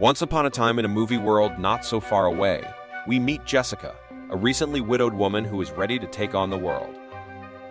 Once upon a time in a movie world not so far away, we meet Jessica, a recently widowed woman who is ready to take on the world.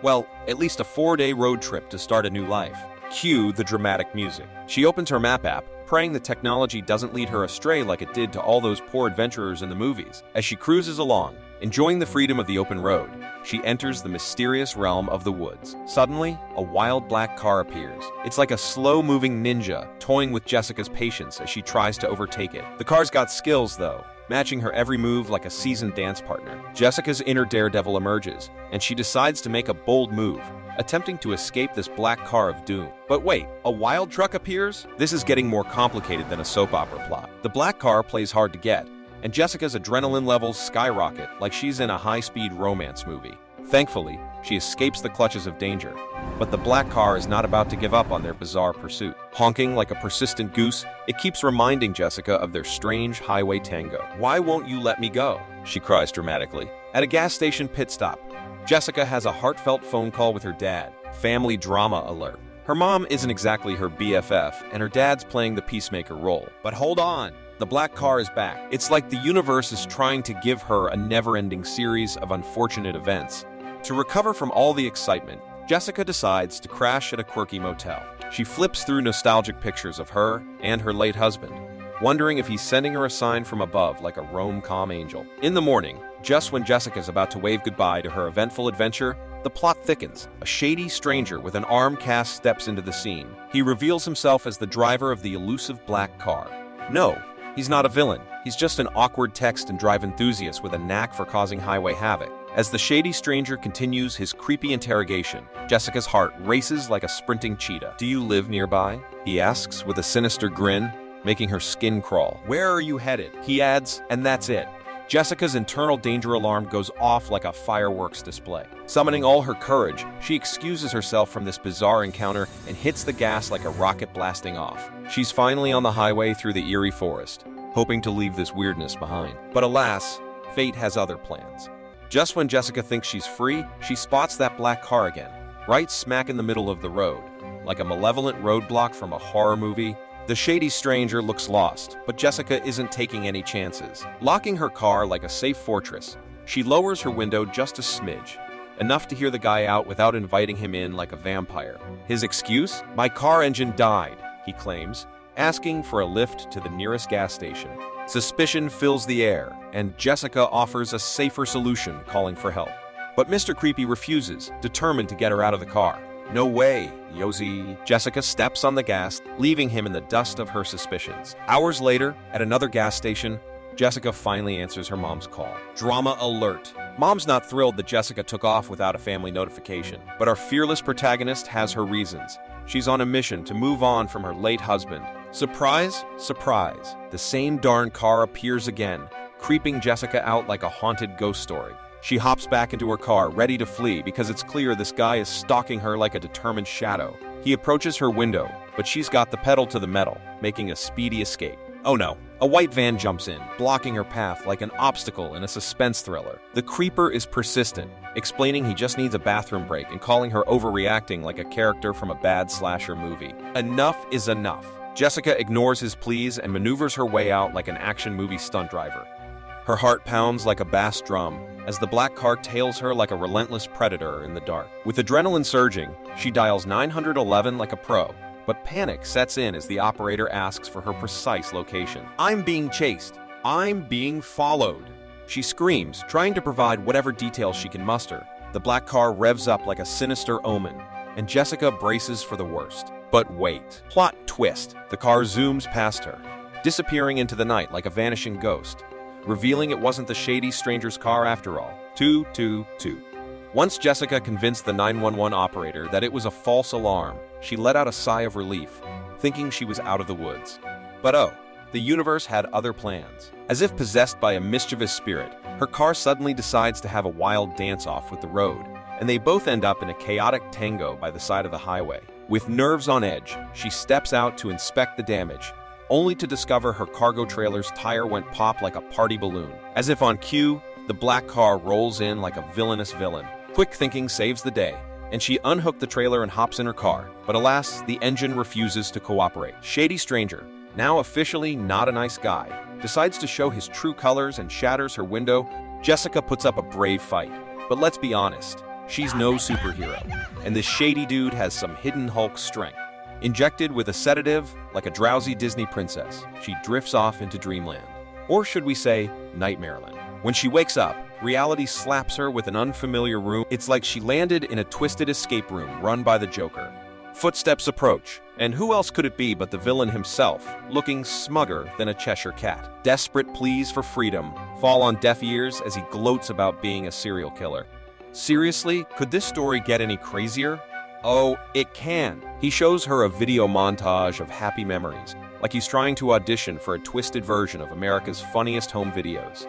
Well, at least a 4-day road trip to start a new life. Cue the dramatic music. She opens her map app, praying the technology doesn't lead her astray like it did to all those poor adventurers in the movies. As she cruises along, enjoying the freedom of the open road, she enters the mysterious realm of the woods. Suddenly, a wild black car appears. It's like a slow-moving ninja, toying with Jessica's patience as she tries to overtake it. The car's got skills, though, matching her every move like a seasoned dance partner. Jessica's inner daredevil emerges, and she decides to make a bold move, attempting to escape this black car of doom. But wait, a wild truck appears? This is getting more complicated than a soap opera plot. The black car plays hard to get, and Jessica's adrenaline levels skyrocket like she's in a high-speed romance movie. Thankfully, she escapes the clutches of danger, but the black car is not about to give up on their bizarre pursuit. Honking like a persistent goose, it keeps reminding Jessica of their strange highway tango. "Why won't you let me go?" she cries dramatically. At a gas station pit stop, Jessica has a heartfelt phone call with her dad. Family drama alert. Her mom isn't exactly her BFF, and her dad's playing the peacemaker role. But hold on! The black car is back. It's like the universe is trying to give her a never-ending series of unfortunate events. To recover from all the excitement, Jessica decides to crash at a quirky motel. She flips through nostalgic pictures of her and her late husband, wondering if he's sending her a sign from above like a rom-com angel. In the morning, just when Jessica's about to wave goodbye to her eventful adventure, the plot thickens. A shady stranger with an arm cast steps into the scene. He reveals himself as the driver of the elusive black car. No, he's not a villain. He's just an awkward text and drive enthusiast with a knack for causing highway havoc. As the shady stranger continues his creepy interrogation, Jessica's heart races like a sprinting cheetah. "Do you live nearby?" he asks with a sinister grin, making her skin crawl. "Where are you headed?" he adds, and that's it. Jessica's internal danger alarm goes off like a fireworks display. Summoning all her courage, she excuses herself from this bizarre encounter and hits the gas like a rocket blasting off. She's finally on the highway through the eerie forest, hoping to leave this weirdness behind. But alas, fate has other plans. Just when Jessica thinks she's free, she spots that black car again, right smack in the middle of the road. Like a malevolent roadblock from a horror movie, the shady stranger looks lost, but Jessica isn't taking any chances. Locking her car like a safe fortress, she lowers her window just a smidge, enough to hear the guy out without inviting him in like a vampire. His excuse? "My car engine died," he claims, asking for a lift to the nearest gas station. Suspicion fills the air, and Jessica offers a safer solution, calling for help. But Mr. Creepy refuses, determined to get her out of the car. "No way, Yosi." Jessica steps on the gas, leaving him in the dust of her suspicions. Hours later, at another gas station, Jessica finally answers her mom's call. Drama alert. Mom's not thrilled that Jessica took off without a family notification, but our fearless protagonist has her reasons. She's on a mission to move on from her late husband. Surprise, surprise, the same darn car appears again, creeping Jessica out like a haunted ghost story. She hops back into her car, ready to flee because it's clear this guy is stalking her like a determined shadow. He approaches her window, but she's got the pedal to the metal, making a speedy escape. Oh no, a white van jumps in, blocking her path like an obstacle in a suspense thriller. The creeper is persistent, explaining he just needs a bathroom break and calling her overreacting like a character from a bad slasher movie. Enough is enough. Jessica ignores his pleas and maneuvers her way out like an action movie stunt driver. Her heart pounds like a bass drum as the black car tails her like a relentless predator in the dark. With adrenaline surging, she dials 911 like a pro, but panic sets in as the operator asks for her precise location. "I'm being chased. I'm being followed," she screams, trying to provide whatever details she can muster. The black car revs up like a sinister omen, and Jessica braces for the worst. But wait. Plot twist. The car zooms past her, disappearing into the night like a vanishing ghost, revealing it wasn't the shady stranger's car after all. 222. Once Jessica convinced the 911 operator that it was a false alarm, she let out a sigh of relief, thinking she was out of the woods. But oh, the universe had other plans. As if possessed by a mischievous spirit, her car suddenly decides to have a wild dance-off with the road, and they both end up in a chaotic tango by the side of the highway. With nerves on edge, she steps out to inspect the damage, only to discover her cargo trailer's tire went pop like a party balloon. As if on cue, the black car rolls in like a villainous villain. Quick thinking saves the day, and she unhooked the trailer and hops in her car. But alas, the engine refuses to cooperate. Shady stranger, now officially not a nice guy, decides to show his true colors and shatters her window. Jessica puts up a brave fight, but let's be honest, she's no superhero, and this shady dude has some hidden Hulk strength. Injected with a sedative, like a drowsy Disney princess, she drifts off into dreamland. Or should we say, nightmareland. When she wakes up, reality slaps her with an unfamiliar room. It's like she landed in a twisted escape room run by the Joker. Footsteps approach, and who else could it be but the villain himself, looking smugger than a Cheshire cat. Desperate pleas for freedom fall on deaf ears as he gloats about being a serial killer. Seriously, could this story get any crazier? Oh, it can. He shows her a video montage of happy memories, like he's trying to audition for a twisted version of America's funniest home videos.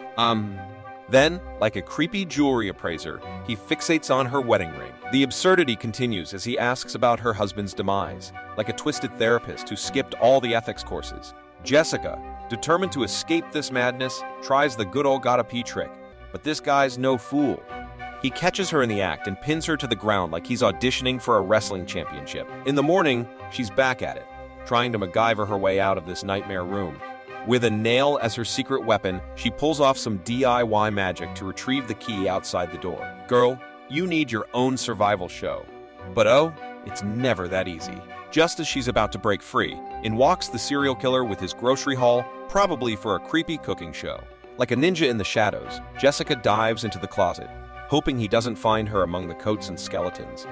Then, like a creepy jewelry appraiser, he fixates on her wedding ring. The absurdity continues as he asks about her husband's demise, like a twisted therapist who skipped all the ethics courses. Jessica, determined to escape this madness, tries the good old gotta pee trick, but this guy's no fool. He catches her in the act and pins her to the ground like he's auditioning for a wrestling championship. In the morning, she's back at it, trying to MacGyver her way out of this nightmare room. With a nail as her secret weapon, she pulls off some DIY magic to retrieve the key outside the door. Girl, you need your own survival show. But oh, it's never that easy. Just as she's about to break free, in walks the serial killer with his grocery haul, probably for a creepy cooking show. Like a ninja in the shadows, Jessica dives into the closet, hoping he doesn't find her among the coats and skeletons.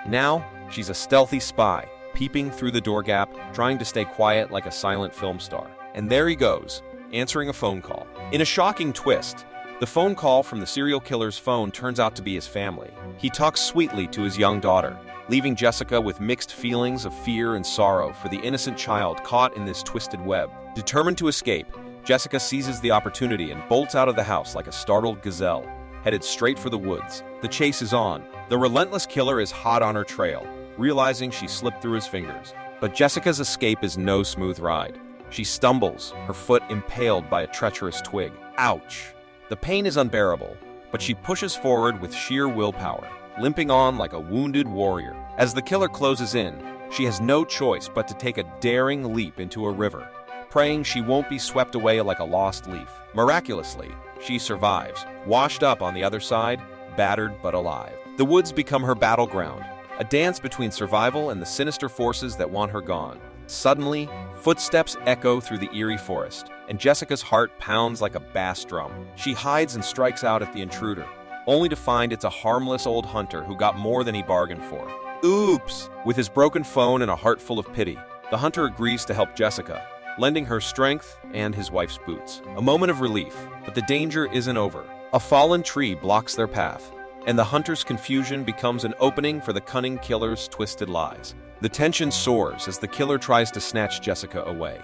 Now, she's a stealthy spy, peeping through the door gap, trying to stay quiet like a silent film star. And there he goes, answering a phone call. In a shocking twist, the phone call from the serial killer's phone turns out to be his family. He talks sweetly to his young daughter, leaving Jessica with mixed feelings of fear and sorrow for the innocent child caught in this twisted web. Determined to escape, Jessica seizes the opportunity and bolts out of the house like a startled gazelle, headed straight for the woods. The chase is on. The relentless killer is hot on her trail, realizing she slipped through his fingers. But Jessica's escape is no smooth ride. She stumbles, her foot impaled by a treacherous twig. Ouch! The pain is unbearable, but she pushes forward with sheer willpower, limping on like a wounded warrior. As the killer closes in, she has no choice but to take a daring leap into a river, praying she won't be swept away like a lost leaf. Miraculously, she survives, washed up on the other side, battered but alive. The woods become her battleground, a dance between survival and the sinister forces that want her gone. Suddenly, footsteps echo through the eerie forest, and Jessica's heart pounds like a bass drum. She hides and strikes out at the intruder, only to find it's a harmless old hunter who got more than he bargained for. Oops! With his broken phone and a heart full of pity, the hunter agrees to help Jessica, lending her strength and his wife's boots. A moment of relief, but the danger isn't over. A fallen tree blocks their path, and the hunter's confusion becomes an opening for the cunning killer's twisted lies. The tension soars as the killer tries to snatch Jessica away.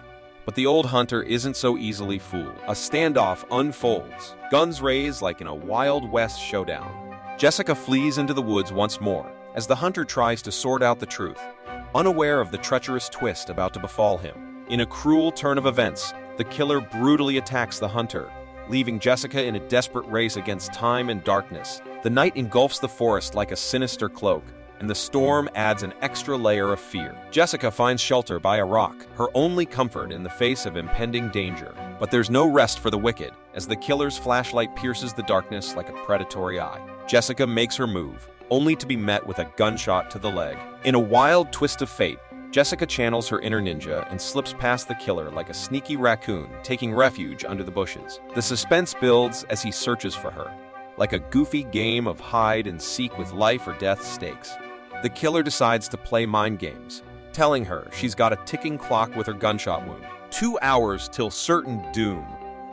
But the old hunter isn't so easily fooled. A standoff unfolds, guns raised like in a Wild West showdown. Jessica flees into the woods once more, as the hunter tries to sort out the truth, unaware of the treacherous twist about to befall him. In a cruel turn of events, the killer brutally attacks the hunter, leaving Jessica in a desperate race against time and darkness. The night engulfs the forest like a sinister cloak, and the storm adds an extra layer of fear. Jessica finds shelter by a rock, her only comfort in the face of impending danger. But there's no rest for the wicked, as the killer's flashlight pierces the darkness like a predatory eye. Jessica makes her move, only to be met with a gunshot to the leg. In a wild twist of fate, Jessica channels her inner ninja and slips past the killer like a sneaky raccoon, taking refuge under the bushes. The suspense builds as he searches for her, like a goofy game of hide and seek with life or death stakes. The killer decides to play mind games, telling her she's got a ticking clock with her gunshot wound. 2 hours till certain doom.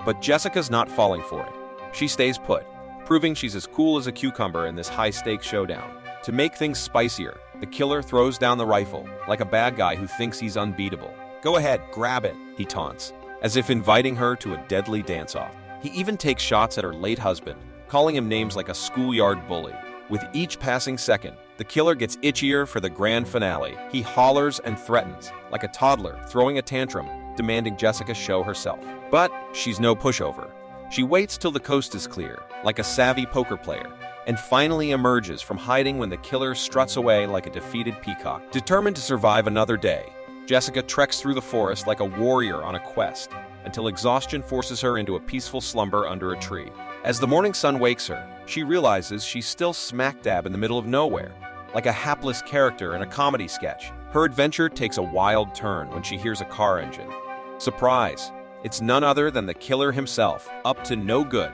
But Jessica's not falling for it. She stays put, proving she's as cool as a cucumber in this high-stakes showdown. To make things spicier, the killer throws down the rifle, like a bad guy who thinks he's unbeatable. "Go ahead, grab it," he taunts, as if inviting her to a deadly dance-off. He even takes shots at her late husband, calling him names like a schoolyard bully. With each passing second, the killer gets itchier for the grand finale. He hollers and threatens, like a toddler throwing a tantrum, demanding Jessica show herself. But she's no pushover. She waits till the coast is clear, like a savvy poker player, and finally emerges from hiding when the killer struts away like a defeated peacock. Determined to survive another day, Jessica treks through the forest like a warrior on a quest, until exhaustion forces her into a peaceful slumber under a tree. As the morning sun wakes her, she realizes she's still smack dab in the middle of nowhere, like a hapless character in a comedy sketch. Her adventure takes a wild turn when she hears a car engine. Surprise! It's none other than the killer himself, up to no good,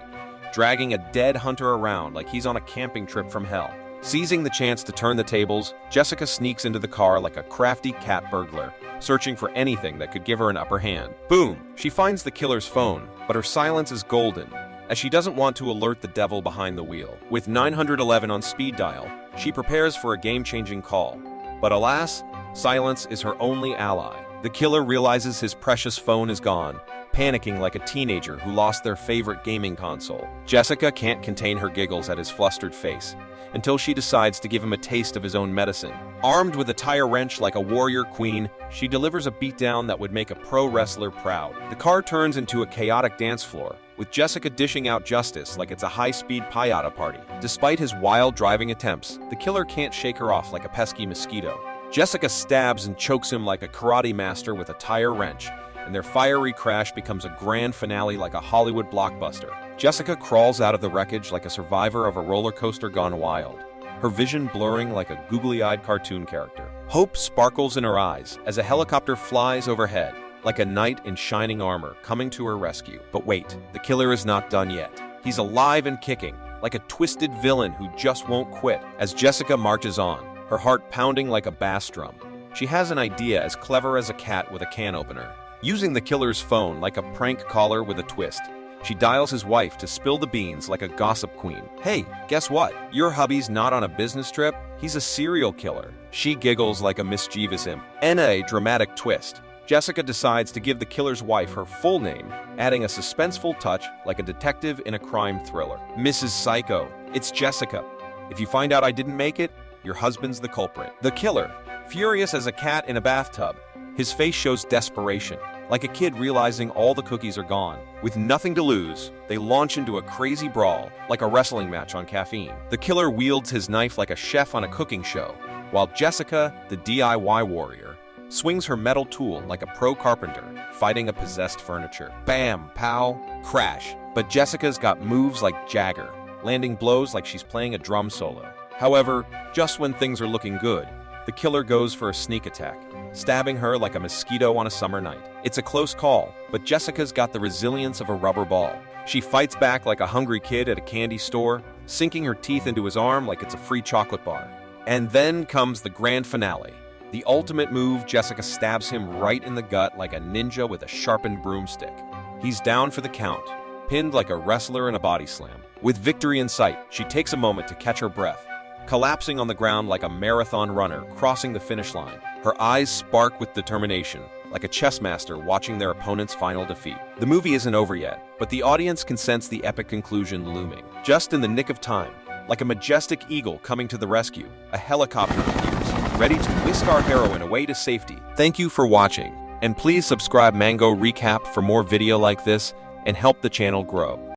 dragging a dead hunter around like he's on a camping trip from hell. Seizing the chance to turn the tables, Jessica sneaks into the car like a crafty cat burglar, searching for anything that could give her an upper hand. Boom! She finds the killer's phone, but her silence is golden, as she doesn't want to alert the devil behind the wheel. With 911 on speed dial, she prepares for a game-changing call. But alas, silence is her only ally. The killer realizes his precious phone is gone, panicking like a teenager who lost their favorite gaming console. Jessica can't contain her giggles at his flustered face, until she decides to give him a taste of his own medicine. Armed with a tire wrench like a warrior queen, she delivers a beatdown that would make a pro wrestler proud. The car turns into a chaotic dance floor, with Jessica dishing out justice like it's a high-speed payada party. Despite his wild driving attempts, the killer can't shake her off like a pesky mosquito. Jessica stabs and chokes him like a karate master with a tire wrench, and their fiery crash becomes a grand finale like a Hollywood blockbuster. Jessica crawls out of the wreckage like a survivor of a roller coaster gone wild, her vision blurring like a googly-eyed cartoon character. Hope sparkles in her eyes as a helicopter flies overhead, like a knight in shining armor coming to her rescue. But wait, the killer is not done yet. He's alive and kicking, like a twisted villain who just won't quit. As Jessica marches on, her heart pounding like a bass drum, she has an idea as clever as a cat with a can opener. Using the killer's phone like a prank caller with a twist, she dials his wife to spill the beans like a gossip queen. Hey, guess what? Your hubby's not on a business trip, he's a serial killer. She giggles like a mischievous imp. In a dramatic twist, Jessica decides to give the killer's wife her full name, adding a suspenseful touch like a detective in a crime thriller. Mrs. Psycho, it's Jessica. If you find out I didn't make it, your husband's the culprit. The killer, furious as a cat in a bathtub, his face shows desperation, like a kid realizing all the cookies are gone. With nothing to lose, they launch into a crazy brawl, like a wrestling match on caffeine. The killer wields his knife like a chef on a cooking show, while Jessica, the DIY warrior, swings her metal tool like a pro carpenter, fighting a possessed furniture. Bam, pow, crash. But Jessica's got moves like Jagger, landing blows like she's playing a drum solo. However, just when things are looking good, the killer goes for a sneak attack, stabbing her like a mosquito on a summer night. It's a close call, but Jessica's got the resilience of a rubber ball. She fights back like a hungry kid at a candy store, sinking her teeth into his arm like it's a free chocolate bar. And then comes the grand finale. The ultimate move, Jessica stabs him right in the gut like a ninja with a sharpened broomstick. He's down for the count, pinned like a wrestler in a body slam. With victory in sight, she takes a moment to catch her breath, collapsing on the ground like a marathon runner crossing the finish line. Her eyes spark with determination, like a chess master watching their opponent's final defeat. The movie isn't over yet, but the audience can sense the epic conclusion looming. Just in the nick of time, like a majestic eagle coming to the rescue, a helicopter appears, ready to whisk our heroine away to safety. Thank you for watching, and please subscribe Mango Recap for more video like this and help the channel grow.